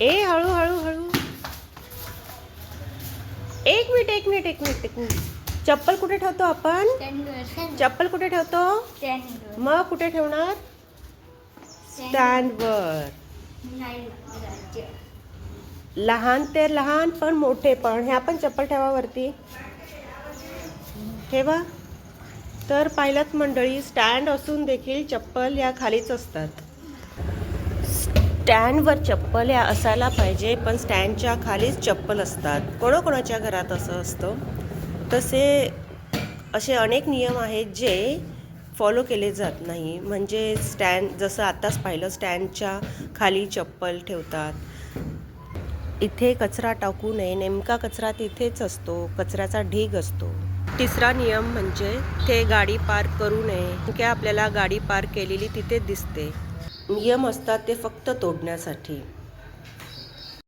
ए हळू हळू हळू. एक मिनिट एक मिनिट एक मिनिट एक मिनिट. चप्पल कुठे ठेवतो आपण? चप्पल कुठे ठेवतो? मग कुठे ठेवणार? स्टँडवर. लहान ते लहान पण मोठे पण. ह्या पण चप्पल ठेवा वरती. ठेवा. तर पाहिलंत मंडळी, स्टँड असून देखील चप्पल या खालीच असतात. स्टँडवर चप्पल या असायला पाहिजे, पण स्टँडच्या खालीच चप्पल असतात. कोणाकोणाच्या घरात असं असतं. असे अनेक नियम आहेत जे फॉलो केले जात नाही. म्हणजे स्टँड जसं आत्ताच पाहिलं, स्टँडच्या खाली चप्पल ठेवतात. इथे कचरा टाकू नये. नेमका कचरा तिथेच असतो, कचऱ्याचा ढीग असतो. तिसरा नियम म्हणजे ते गाडी पार्क करू नये. की आपल्याला गाडी पार्क केलेली तिथे दिसते. नियम असतात ते फक्त तोडण्यासाठी.